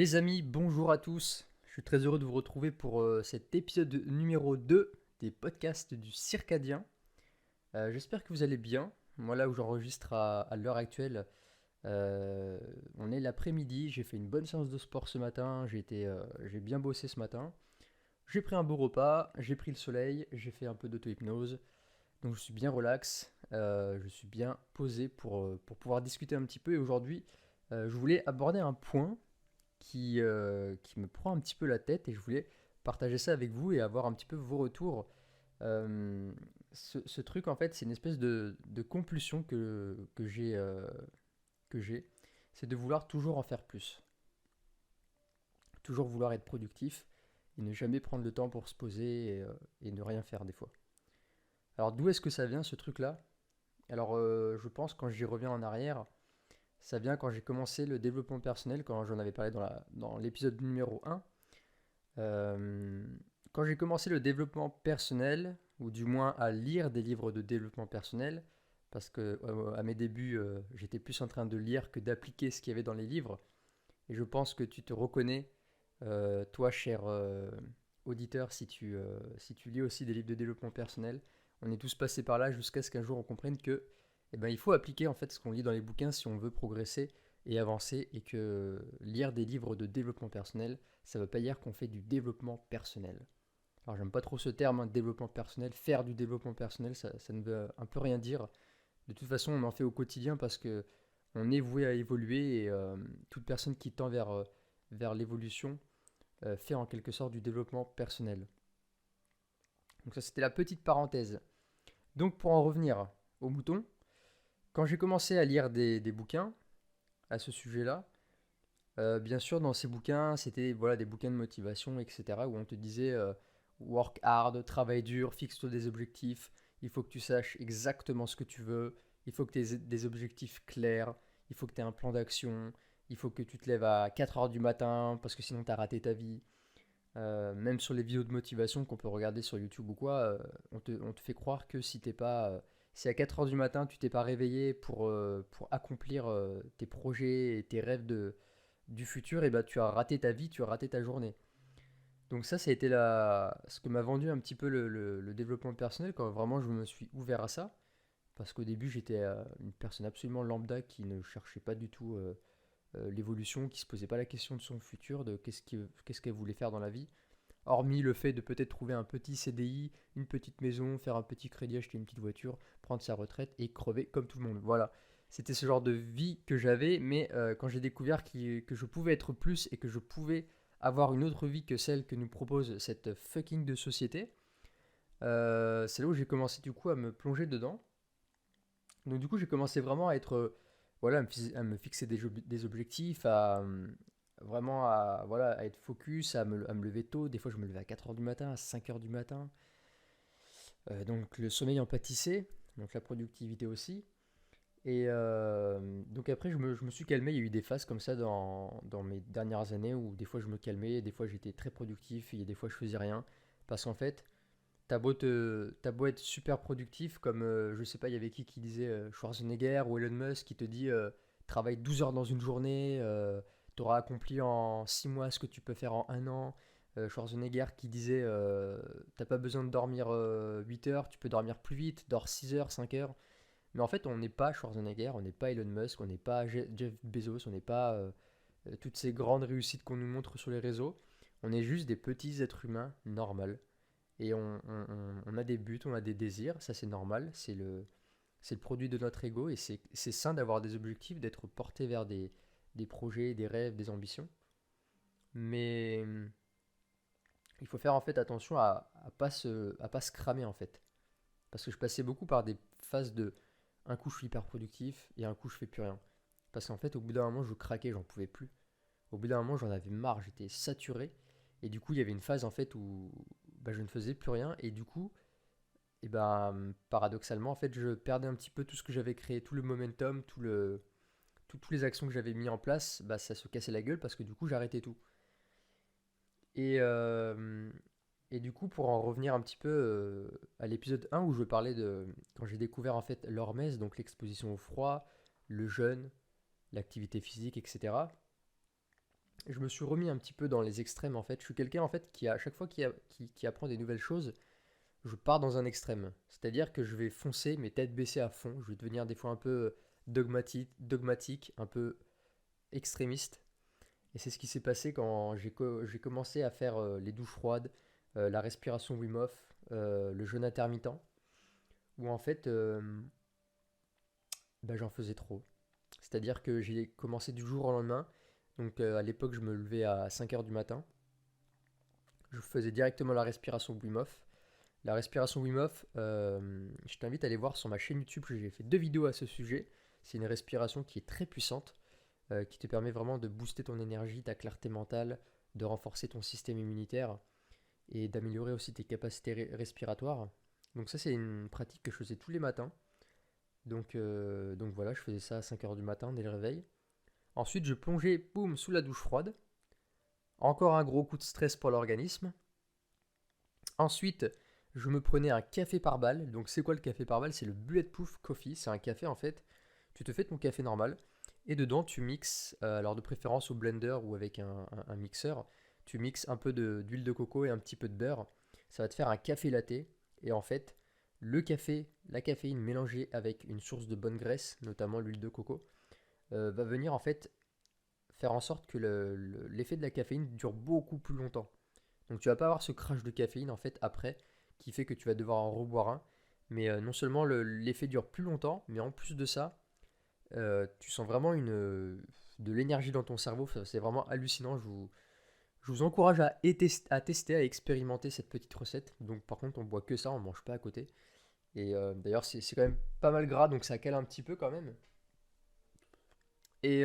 Les amis, bonjour à tous. Je suis très heureux de vous retrouver pour cet épisode numéro 2 des podcasts du Circadien. J'espère que vous allez bien. Moi là où j'enregistre à l'heure actuelle, on est l'après-midi. J'ai fait une bonne séance de sport ce matin. J'ai bien bossé ce matin. J'ai pris un beau repas, j'ai pris le soleil, j'ai fait un peu d'auto-hypnose. Donc je suis bien relax, je suis bien posé pour pouvoir discuter un petit peu. Et aujourd'hui, je voulais aborder un point qui me prend un petit peu la tête et je voulais partager ça avec vous et avoir un petit peu vos retours. Euh, ce truc, en fait, c'est une espèce de compulsion que j'ai, c'est de vouloir toujours en faire plus, toujours vouloir être productif et ne jamais prendre le temps pour se poser et ne rien faire des fois. Alors d'où est-ce que ça vient ce truc-là? Alors je pense quand j'y reviens en arrière, ça vient quand j'ai commencé le développement personnel, quand j'en avais parlé dans l'épisode numéro 1. Euh, Quand j'ai commencé le développement personnel, ou du moins à lire des livres de développement personnel, parce que à mes débuts, j'étais plus en train de lire que d'appliquer ce qu'il y avait dans les livres, et je pense que tu te reconnais, toi, cher auditeur, si tu lis aussi des livres de développement personnel. On est tous passés par là jusqu'à ce qu'un jour on comprenne que, eh ben, il faut appliquer en fait ce qu'on lit dans les bouquins si on veut progresser et avancer, et que lire des livres de développement personnel, ça ne veut pas dire qu'on fait du développement personnel. Alors j'aime pas trop ce terme, hein, développement personnel. Faire du développement personnel, ça ne veut un peu rien dire. De toute façon, on en fait au quotidien parce que on est voué à évoluer, et toute personne qui tend vers l'évolution fait en quelque sorte du développement personnel. Donc ça, c'était la petite parenthèse. Donc pour en revenir au mouton, quand j'ai commencé à lire des bouquins à ce sujet-là, bien sûr, dans ces bouquins, c'était voilà, des bouquins de motivation, etc., où on te disait work hard, travaille dur, fixe-toi des objectifs, il faut que tu saches exactement ce que tu veux, il faut que tu aies des objectifs clairs, il faut que tu aies un plan d'action, il faut que tu te lèves à 4 heures du matin parce que sinon tu as raté ta vie. Même sur les vidéos de motivation qu'on peut regarder sur YouTube ou quoi, on te fait croire que si à 4 heures du matin tu t'es pas réveillé pour accomplir tes projets et tes rêves du futur, et bah, tu as raté ta vie, tu as raté ta journée. Donc ça a été ce que m'a vendu un petit peu le développement personnel quand vraiment je me suis ouvert à ça. Parce qu'au début j'étais une personne absolument lambda qui ne cherchait pas du tout l'évolution, qui se posait pas la question de son futur, de qu'est-ce qu'elle voulait faire dans la vie. Hormis le fait de peut-être trouver un petit CDI, une petite maison, faire un petit crédit, acheter une petite voiture, prendre sa retraite et crever comme tout le monde. Voilà. C'était ce genre de vie que j'avais, mais quand j'ai découvert que je pouvais être plus et que je pouvais avoir une autre vie que celle que nous propose cette fucking de société, c'est là où j'ai commencé du coup à me plonger dedans. Donc du coup j'ai commencé vraiment à être, voilà, à me fixer des objectifs, vraiment voilà, à être focus, à me lever tôt. Des fois je me levais à 4 heures du matin, à 5 heures du matin. Donc le sommeil en pâtissait, donc la productivité aussi. Et donc après, je me suis calmé. Il y a eu des phases comme ça dans mes dernières années où des fois je me calmais, des fois j'étais très productif, et des fois je faisais rien. Parce qu'en fait, t'as beau être super productif, comme je sais pas, il y avait qui disait Schwarzenegger ou Elon Musk qui te dit travaille 12 heures dans une journée, t'auras accompli en 6 mois ce que tu peux faire en un an. Schwarzenegger qui disait t'as pas besoin de dormir 8 heures, tu peux dormir plus vite, dors 6 heures, 5 heures. Mais en fait, on n'est pas Schwarzenegger, on n'est pas Elon Musk, on n'est pas Jeff Bezos, on n'est pas toutes ces grandes réussites qu'on nous montre sur les réseaux. On est juste des petits êtres humains normaux. Et on a des buts, on a des désirs, ça c'est normal, c'est le produit de notre ego, et c'est sain d'avoir des objectifs, d'être porté vers des projets, des rêves, des ambitions. Mais il faut faire en fait attention à pas se cramer en fait. Parce que je passais beaucoup par des phases de un coup je suis hyper productif et un coup je fais plus rien. Parce qu'en fait au bout d'un moment je craquais, j'en pouvais plus. Au bout d'un moment j'en avais marre, j'étais saturé. Et du coup il y avait une phase en fait où bah, je ne faisais plus rien, et du coup et ben paradoxalement en fait je perdais un petit peu tout ce que j'avais créé, tout le momentum, toutes les actions que j'avais mis en place, bah, ça se cassait la gueule parce que du coup j'arrêtais tout. Et, euh, et du coup pour en revenir un petit peu à l'épisode 1 où je parlais de quand j'ai découvert en fait l'hormèse, donc l'exposition au froid, le jeûne, l'activité physique, etc. je me suis remis un petit peu dans les extrêmes en fait. Je suis quelqu'un en fait qui à chaque fois qui apprend des nouvelles choses, je pars dans un extrême. C'est-à-dire que je vais foncer, mais tête baissée à fond. Je vais devenir des fois un peu dogmatique, un peu extrémiste. Et c'est ce qui s'est passé quand j'ai commencé à faire les douches froides, la respiration Wim Hof, le jeûne intermittent, où en fait, bah, j'en faisais trop. C'est-à-dire que j'ai commencé du jour au lendemain. Donc à l'époque, je me levais à 5 heures du matin. Je faisais directement la respiration Wim Hof. La respiration Wim Hof, je t'invite à aller voir sur ma chaîne YouTube, j'ai fait 2 vidéos à ce sujet. C'est une respiration qui est très puissante, qui te permet vraiment de booster ton énergie, ta clarté mentale, de renforcer ton système immunitaire et d'améliorer aussi tes capacités respiratoires. Donc ça, c'est une pratique que je faisais tous les matins. Donc voilà, je faisais ça à 5 heures du matin dès le réveil. Ensuite, je plongeais, boum, sous la douche froide. Encore un gros coup de stress pour l'organisme. Ensuite, je me prenais un café par balle. Donc, c'est quoi le café par balle? C'est le Bulletproof Coffee. C'est un café en fait. Tu te fais ton café normal et dedans tu mixes, alors de préférence au blender ou avec un mixeur, tu mixes un peu d'huile de coco et un petit peu de beurre. Ça va te faire un café latte. Et en fait, le café, la caféine mélangée avec une source de bonne graisse, notamment l'huile de coco, va venir en fait faire en sorte que l'effet de la caféine dure beaucoup plus longtemps. Donc tu vas pas avoir ce crash de caféine en fait après qui fait que tu vas devoir en reboire un. Mais non seulement l'effet dure plus longtemps, mais en plus de ça, tu sens vraiment de l'énergie dans ton cerveau. C'est vraiment hallucinant. Je vous encourage à tester, à expérimenter cette petite recette. Donc par contre, on boit que ça, on mange pas à côté. Et d'ailleurs, c'est quand même pas mal gras, donc ça cale un petit peu quand même. Et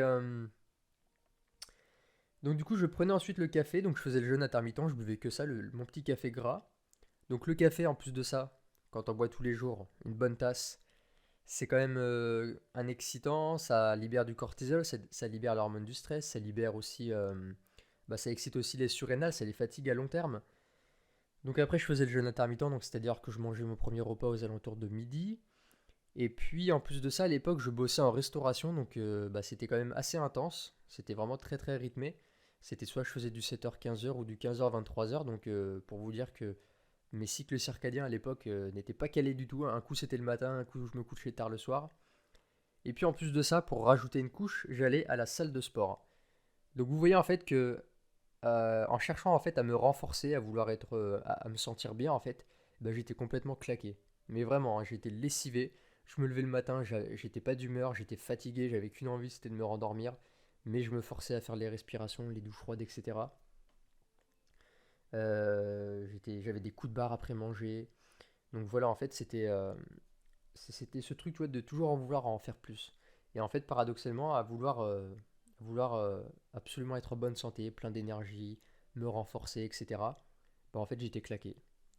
donc du coup, je prenais ensuite le café, donc je faisais le jeûne intermittent, je buvais que ça, mon petit café gras. Donc le café, en plus de ça, quand on boit tous les jours, une bonne tasse, c'est quand même un excitant, ça libère du cortisol, ça libère l'hormone du stress, ça libère aussi, bah, ça excite aussi les surrénales, ça les fatigue à long terme. Donc après, je faisais le jeûne intermittent, donc c'est-à-dire que je mangeais mon premier repas aux alentours de midi. Et puis en plus de ça, à l'époque, je bossais en restauration, donc bah, c'était quand même assez intense, c'était vraiment très très rythmé. C'était soit je faisais du 7h-15h ou du 15h-23h, donc pour vous dire que mes cycles circadiens à l'époque n'étaient pas calés du tout. Un coup c'était le matin, un coup je me couchais tard le soir. Et puis en plus de ça, pour rajouter une couche, j'allais à la salle de sport. Donc vous voyez en fait que en cherchant en fait à me renforcer, à vouloir être, à me sentir bien en fait, bah, j'étais complètement claqué. Mais vraiment, hein, j'étais lessivé. Je me levais le matin, j'étais pas d'humeur, j'étais fatigué, j'avais qu'une envie, c'était de me rendormir. Mais je me forçais à faire les respirations, les douches froides, etc. J'avais des coups de barre après manger. Donc voilà, en fait, c'était ce truc, tu vois, de toujours en vouloir en faire plus. Et en fait, paradoxalement, à vouloir absolument être en bonne santé, plein d'énergie, me renforcer, etc. Bah, en fait, j'étais claqué.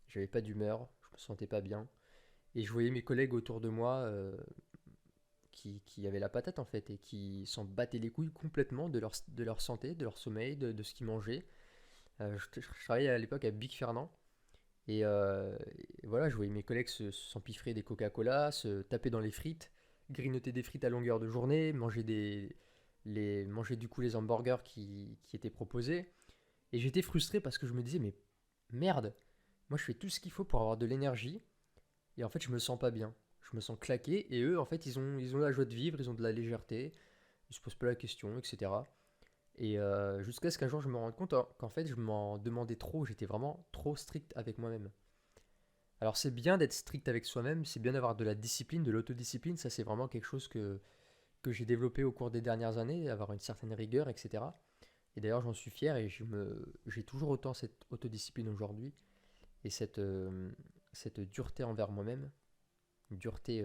J'avais pas d'humeur, je me sentais pas bien. Et je voyais mes collègues autour de moi qui avaient la patate en fait et qui s'en battaient les couilles complètement de leur santé, de leur sommeil, de ce qu'ils mangeaient. Je travaillais à l'époque à Big Fernand. Et voilà, je voyais mes collègues s'empiffrer des Coca-Cola, se taper dans les frites, grignoter des frites à longueur de journée, manger du coup les hamburgers qui étaient proposés. Et j'étais frustré parce que je me disais, mais merde, moi je fais tout ce qu'il faut pour avoir de l'énergie, et en fait je me sens pas bien. Je me sens claqué, et eux en fait ils ont la joie de vivre, ils ont de la légèreté, ils se posent pas la question, etc. Et jusqu'à ce qu'un jour je me rende compte qu'en fait je m'en demandais trop, j'étais vraiment trop strict avec moi-même. Alors c'est bien d'être strict avec soi-même, c'est bien d'avoir de la discipline, de l'autodiscipline, ça c'est vraiment quelque chose que j'ai développé au cours des dernières années, avoir une certaine rigueur, etc. Et d'ailleurs j'en suis fier et j'ai toujours autant cette autodiscipline aujourd'hui et cette dureté envers moi-même, une dureté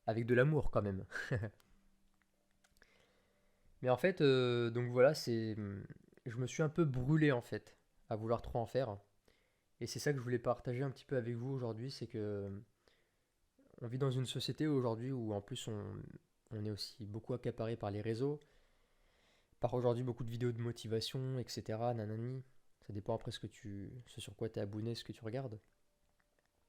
avec de l'amour quand même. Mais en fait, donc voilà, je me suis un peu brûlé en fait à vouloir trop en faire. Et c'est ça que je voulais partager un petit peu avec vous aujourd'hui, c'est que on vit dans une société aujourd'hui où en plus on est aussi beaucoup accaparé par les réseaux, par aujourd'hui beaucoup de vidéos de motivation, etc. Nanani. Ça dépend après ce sur quoi tu es abonné, ce que tu regardes.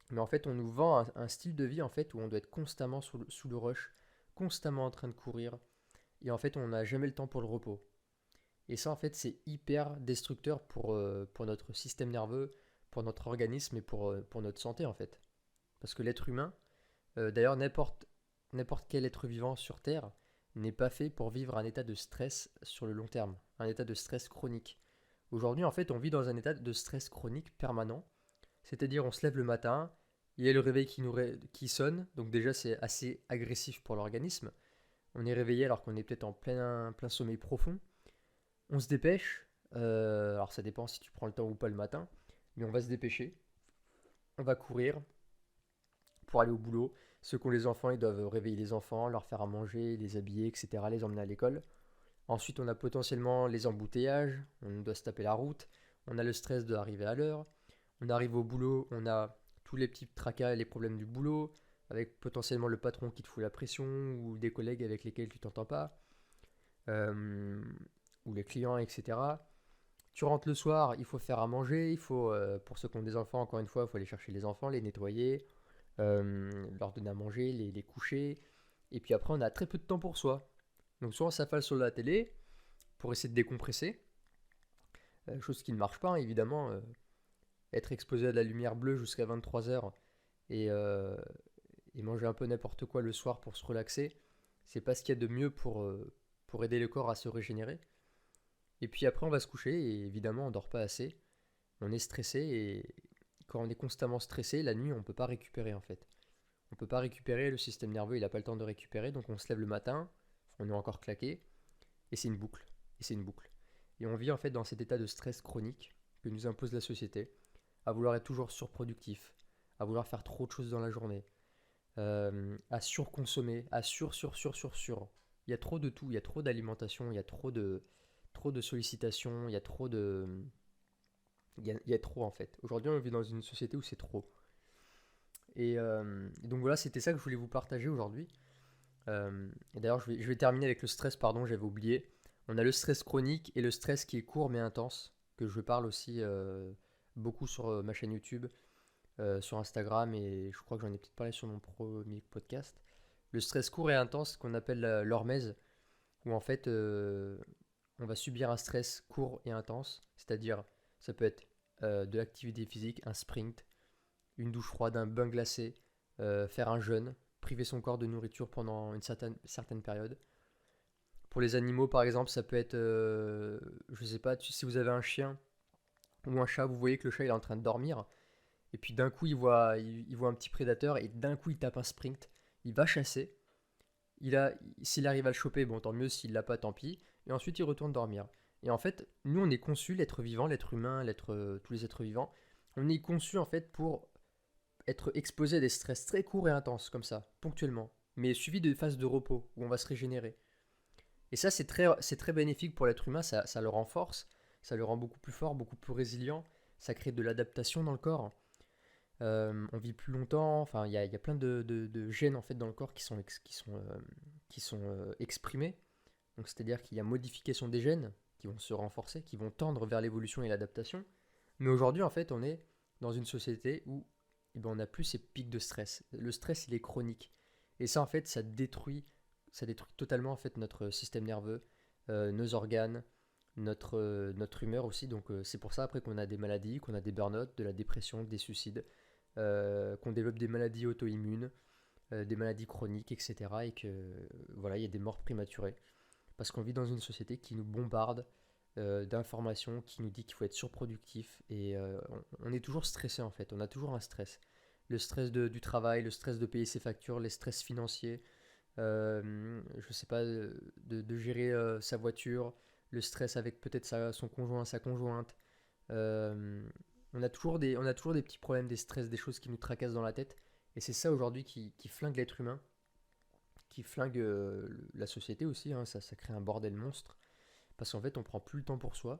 Mais en fait, on nous vend un style de vie en fait où on doit être constamment sous le rush, constamment en train de courir, et en fait, on n'a jamais le temps pour le repos. Et ça, en fait, c'est hyper destructeur pour notre système nerveux, pour notre organisme et pour notre santé, en fait. Parce que l'être humain, d'ailleurs, n'importe quel être vivant sur Terre n'est pas fait pour vivre un état de stress sur le long terme, un état de stress chronique. Aujourd'hui, en fait, on vit dans un état de stress chronique permanent, c'est-à-dire on se lève le matin, il y a le réveil qui sonne, donc déjà c'est assez agressif pour l'organisme. On est réveillé alors qu'on est peut-être en plein sommeil profond. On se dépêche, alors ça dépend si tu prends le temps ou pas le matin, mais on va se dépêcher, on va courir pour aller au boulot. Ceux qui ont les enfants, ils doivent réveiller les enfants, leur faire à manger, les habiller, etc., les emmener à l'école. Ensuite, on a potentiellement les embouteillages, on doit se taper la route, on a le stress d'arriver à l'heure, on arrive au boulot, on a tous les petits tracas et les problèmes du boulot, avec potentiellement le patron qui te fout la pression, ou des collègues avec lesquels tu t'entends pas, euh, ou les clients, etc. Tu rentres le soir, il faut faire à manger, pour ceux qui ont des enfants, encore une fois, il faut aller chercher les enfants, les nettoyer, leur donner à manger, les coucher, et puis après on a très peu de temps pour soi. Donc soit on s'affale sur la télé pour essayer de décompresser, chose qui ne marche pas hein, évidemment, être exposé à de la lumière bleue jusqu'à 23 h et, euh, et manger un peu n'importe quoi le soir pour se relaxer, c'est pas ce qu'il y a de mieux pour aider le corps à se régénérer. Et puis après on va se coucher et évidemment on dort pas assez, on est stressé et quand on est constamment stressé, la nuit on peut pas récupérer en fait. On peut pas récupérer, le système nerveux il a pas le temps de récupérer, donc on se lève le matin, on est encore claqué, et c'est une boucle. Et c'est une boucle. Et on vit en fait dans cet état de stress chronique que nous impose la société, à vouloir être toujours surproductif, à vouloir faire trop de choses dans la journée, à surconsommer, à sur. Il y a trop de tout, il y a trop d'alimentation, il y a trop de sollicitations, il y a trop en fait. Aujourd'hui, on vit dans une société où c'est trop. Et donc voilà, c'était ça que je voulais vous partager aujourd'hui. Et d'ailleurs, je vais terminer avec le stress, pardon, j'avais oublié. On a le stress chronique et le stress qui est court mais intense, que je parle aussi beaucoup sur ma chaîne YouTube, sur Instagram, et je crois que j'en ai peut-être parlé sur mon premier podcast. Le stress court et intense, qu'on appelle l'hormèse, où en fait on va subir un stress court et intense, c'est-à-dire ça peut être de l'activité physique, un sprint, une douche froide, un bain glacé, faire un jeûne, priver son corps de nourriture pendant une certaine période. Pour les animaux, par exemple, ça peut être, je sais pas, si vous avez un chien ou un chat, vous voyez que le chat il est en train de dormir, et puis d'un coup il voit un petit prédateur, et d'un coup il tape un sprint, il va chasser, s'il arrive à le choper, bon tant mieux, s'il l'a pas, tant pis, et ensuite il retourne dormir. Et en fait, nous on est conçu, l'être vivant, l'être humain, tous les êtres vivants, on est conçu en fait pour être exposé à des stress très courts et intenses, comme ça, ponctuellement, mais suivi de phases de repos, où on va se régénérer. Et ça, c'est très bénéfique pour l'être humain, ça le renforce, ça le rend beaucoup plus fort, beaucoup plus résilient, ça crée de l'adaptation dans le corps. On vit plus longtemps, enfin, il y a plein de gènes en fait dans le corps qui sont exprimés. Donc, c'est-à-dire qu'il y a modification des gènes qui vont se renforcer, qui vont tendre vers l'évolution et l'adaptation. Mais aujourd'hui, en fait, on est dans une société où eh ben, on n'a plus ces pics de stress. Le stress, il est chronique. Et ça, en fait, ça détruit totalement en fait notre système nerveux, nos organes, notre humeur aussi. Donc, c'est pour ça après qu'on a des maladies, qu'on a des burn-out, de la dépression, des suicides, qu'on développe des maladies auto-immunes, des maladies chroniques, etc. Et que voilà, il y a des morts prématurées. Parce qu'on vit dans une société qui nous bombarde d'informations, qui nous dit qu'il faut être surproductif, et on est toujours stressé en fait, on a toujours un stress. Le stress du travail, le stress de payer ses factures, les stress financiers, je sais pas, de gérer sa voiture, le stress avec peut-être son conjoint, sa conjointe. Euh, on a toujours des petits problèmes, des stress, des choses qui nous tracassent dans la tête, et c'est ça aujourd'hui qui flingue l'être humain, qui flingue la société aussi, hein. Ça crée un bordel monstre, parce qu'en fait on prend plus le temps pour soi,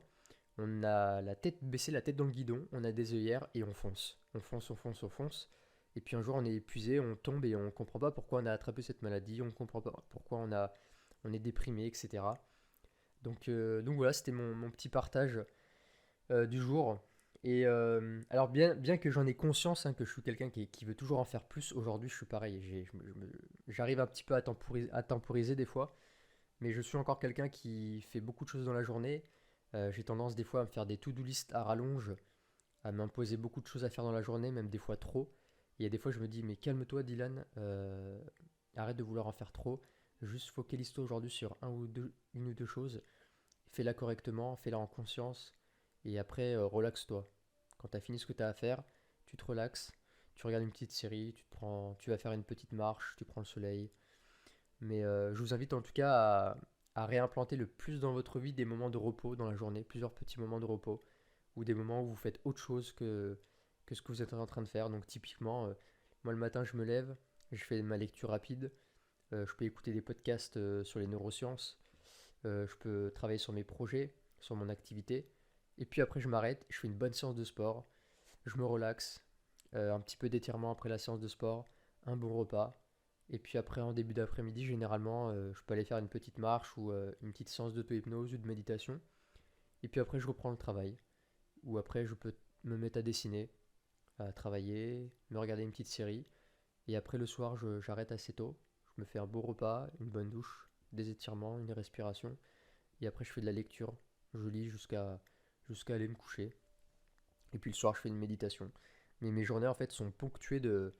on a la tête baissée, la tête dans le guidon, on a des œillères et on fonce. On fonce, on fonce, on fonce. Et puis un jour on est épuisé, on tombe et on ne comprend pas pourquoi on a attrapé cette maladie, on ne comprend pas pourquoi on est déprimé, etc. Donc voilà, c'était mon petit partage du jour. Et alors bien que j'en ai conscience, hein, que je suis quelqu'un qui veut toujours en faire plus, aujourd'hui je suis pareil. J'arrive un petit peu à temporiser des fois. Mais je suis encore quelqu'un qui fait beaucoup de choses dans la journée. J'ai tendance des fois à me faire des to-do list à rallonge, à m'imposer beaucoup de choses à faire dans la journée, même des fois trop. Et il y a des fois, je me dis, mais calme-toi, Dylan, arrête de vouloir en faire trop. Juste focalise-toi aujourd'hui sur une ou deux choses. Fais-la correctement, fais-la en conscience. Et après, relaxe-toi. Quand tu as fini ce que tu as à faire, tu te relaxes, tu regardes une petite série, tu vas faire une petite marche, tu prends le soleil. Mais je vous invite en tout cas à réimplanter le plus dans votre vie des moments de repos dans la journée, plusieurs petits moments de repos, ou des moments où vous faites autre chose que ce que vous êtes en train de faire. Donc typiquement, moi le matin je me lève, je fais ma lecture rapide, je peux écouter des podcasts sur les neurosciences, je peux travailler sur mes projets, sur mon activité, et puis après je m'arrête, je fais une bonne séance de sport, je me relaxe, un petit peu d'étirement après la séance de sport, un bon repas, et puis après en début d'après-midi généralement je peux aller faire une petite marche ou une petite séance d'auto-hypnose ou de méditation, et puis après je reprends le travail, ou après je peux me mettre à dessiner, à travailler, me regarder une petite série, et après le soir j'arrête assez tôt, je me fais un beau repas, une bonne douche, des étirements, une respiration, et après je fais de la lecture, je lis jusqu'à aller me coucher, et puis le soir je fais une méditation. Mais mes journées en fait sont ponctuées de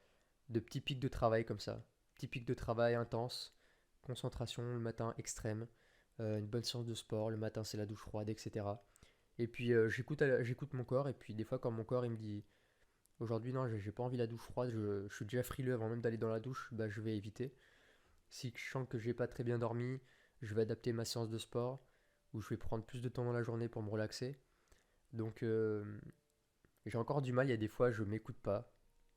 petits pics de travail comme ça, petits pics de travail intense, concentration le matin extrême, une bonne séance de sport, le matin c'est la douche froide, etc. Et puis j'écoute mon corps, et puis des fois quand mon corps il me dit aujourd'hui non j'ai pas envie de la douche froide, je suis déjà frileux avant même d'aller dans la douche, bah je vais éviter. Si je sens que j'ai pas très bien dormi, je vais adapter ma séance de sport, ou je vais prendre plus de temps dans la journée pour me relaxer. Donc j'ai encore du mal, il y a des fois je m'écoute pas.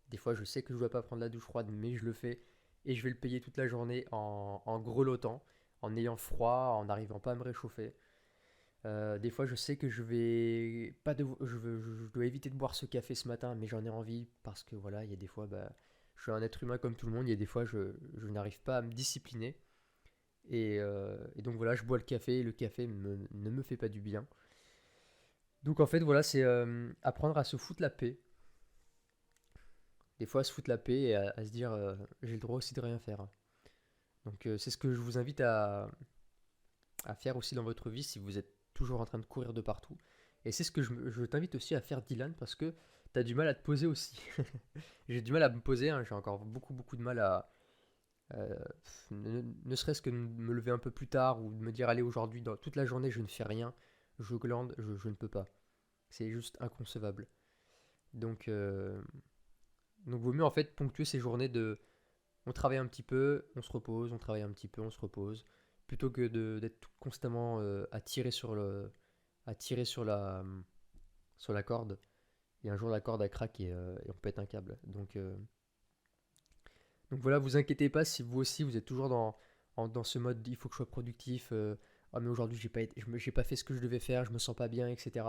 Des fois je sais que je dois pas prendre la douche froide, mais je le fais. Et je vais le payer toute la journée en grelottant, en ayant froid, en n'arrivant pas à me réchauffer. Des fois je sais que je vais pas de, je dois éviter de boire ce café ce matin, mais j'en ai envie parce que voilà, il y a des fois, bah, je suis un être humain comme tout le monde, il y a des fois je n'arrive pas à me discipliner. Et donc voilà, je bois le café et le café ne me fait pas du bien. Donc en fait, voilà, c'est apprendre à se foutre la paix. Des fois, à se foutre la paix et à se dire j'ai le droit aussi de rien faire. Donc c'est ce que je vous invite à faire aussi dans votre vie si vous êtes toujours en train de courir de partout. Et c'est ce que je t'invite aussi à faire, Dylan, parce que tu as du mal à te poser aussi. J'ai du mal à me poser, hein, j'ai encore beaucoup de mal à, Euh, ne serait-ce que de me lever un peu plus tard ou de me dire allez aujourd'hui dans toute la journée je ne fais rien, je glande, je ne peux pas. C'est juste inconcevable. Donc, vaut mieux en fait ponctuer ces journées de on travaille un petit peu, on se repose, on travaille un petit peu, on se repose, plutôt que d'être constamment à tirer sur la corde. Et un jour la corde a craqué et on pète un câble. Donc voilà, vous inquiétez pas si vous aussi vous êtes toujours dans ce mode il faut que je sois productif, ah mais aujourd'hui j'ai pas fait ce que je devais faire, je me sens pas bien, etc.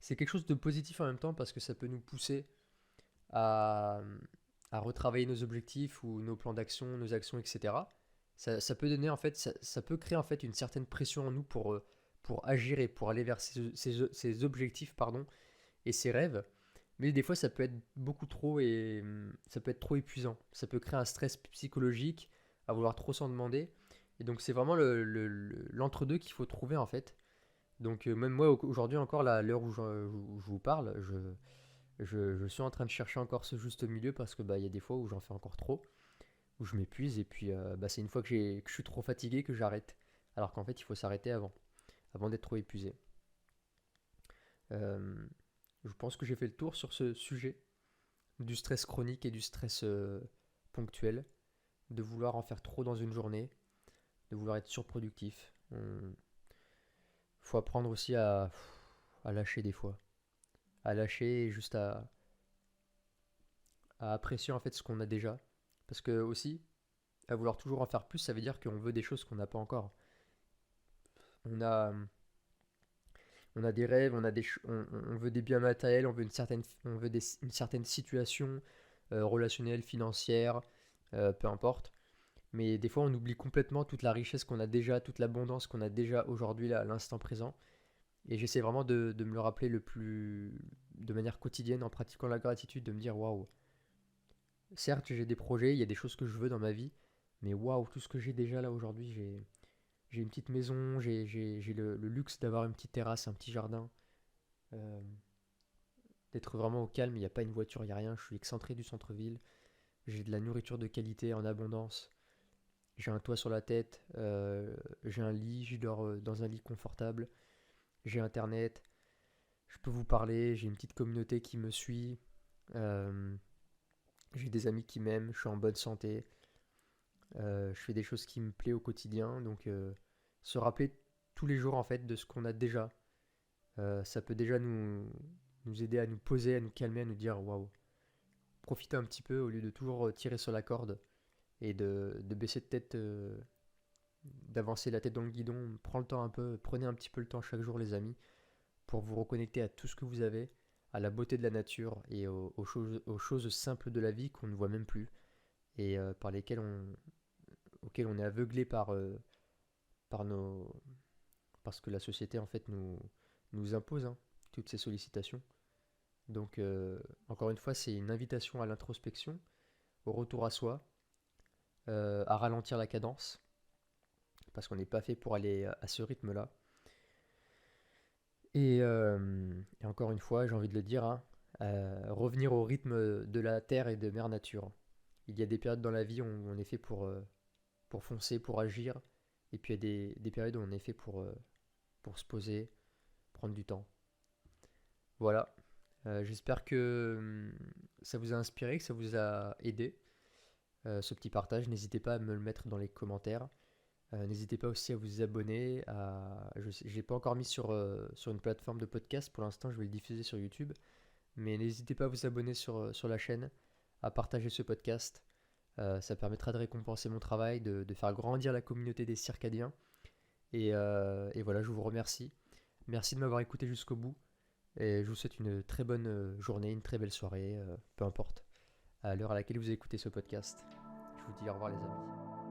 C'est quelque chose de positif en même temps parce que ça peut nous pousser à, à retravailler nos objectifs ou nos plans d'action, nos actions, etc. Ça peut donner en fait, ça peut créer en fait une certaine pression en nous pour agir et pour aller vers ces objectifs pardon, et ces rêves. Mais des fois, ça peut être beaucoup trop et ça peut être trop épuisant. Ça peut créer un stress psychologique à vouloir trop s'en demander. Et donc, c'est vraiment l'entre-deux qu'il faut trouver en fait. Donc, même moi, aujourd'hui encore, là, à l'heure où je vous parle, je suis en train de chercher encore ce juste milieu parce que bah, il y a des fois où j'en fais encore trop, où je m'épuise et puis bah, c'est une fois que je suis trop fatigué que j'arrête. Alors qu'en fait, il faut s'arrêter avant d'être trop épuisé. Euh, je pense que j'ai fait le tour sur ce sujet du stress chronique et du stress ponctuel, de vouloir en faire trop dans une journée, de vouloir être surproductif. Il faut apprendre aussi à lâcher des fois, à lâcher et juste à apprécier en fait ce qu'on a déjà. Parce que aussi, à vouloir toujours en faire plus, ça veut dire qu'on veut des choses qu'on n'a pas encore. On a, on a des rêves, on veut des biens matériels, une certaine situation relationnelle, financière, peu importe. Mais des fois, on oublie complètement toute la richesse qu'on a déjà, toute l'abondance qu'on a déjà aujourd'hui, là, à l'instant présent. Et j'essaie vraiment de me le rappeler de manière quotidienne en pratiquant la gratitude, de me dire waouh, certes, j'ai des projets, il y a des choses que je veux dans ma vie, mais waouh, tout ce que j'ai déjà là aujourd'hui, J'ai une petite maison, j'ai le luxe d'avoir une petite terrasse, un petit jardin, euh, d'être vraiment au calme, il n'y a pas une voiture, il n'y a rien, je suis excentré du centre-ville, j'ai de la nourriture de qualité en abondance, j'ai un toit sur la tête, j'ai un lit, je dors dans un lit confortable, j'ai internet, je peux vous parler, j'ai une petite communauté qui me suit, euh, j'ai des amis qui m'aiment, je suis en bonne santé, je fais des choses qui me plaisent au quotidien, donc se rappeler tous les jours en fait de ce qu'on a déjà, ça peut déjà nous aider à nous poser, à nous calmer, à nous dire waouh, profitez un petit peu au lieu de toujours tirer sur la corde et de baisser de tête, d'avancer la tête dans le guidon. Prends le temps un peu, prenez un petit peu le temps chaque jour les amis pour vous reconnecter à tout ce que vous avez, à la beauté de la nature et aux choses simples de la vie qu'on ne voit même plus et auxquelles on est aveuglé par nos, parce que la société en fait nous impose hein, toutes ces sollicitations. Donc encore une fois, c'est une invitation à l'introspection, au retour à soi, à ralentir la cadence, parce qu'on n'est pas fait pour aller à ce rythme-là. Et encore une fois, j'ai envie de le dire, hein, revenir au rythme de la terre et de mère nature. Il y a des périodes dans la vie où on est fait pour foncer, pour agir, et puis il y a des périodes où on est fait pour se poser, prendre du temps. Voilà. J'espère que ça vous a inspiré, que ça vous a aidé, ce petit partage. N'hésitez pas à me le mettre dans les commentaires. N'hésitez pas aussi à vous abonner. Je n'ai pas encore mis sur une plateforme de podcast. Pour l'instant, je vais le diffuser sur YouTube. Mais n'hésitez pas à vous abonner sur la chaîne, à partager ce podcast. Ça permettra de récompenser mon travail, de faire grandir la communauté des circadiens. Et voilà, je vous remercie. Merci de m'avoir écouté jusqu'au bout. Et je vous souhaite une très bonne journée, une très belle soirée, peu importe, à l'heure à laquelle vous écoutez ce podcast. Je vous dis au revoir les amis.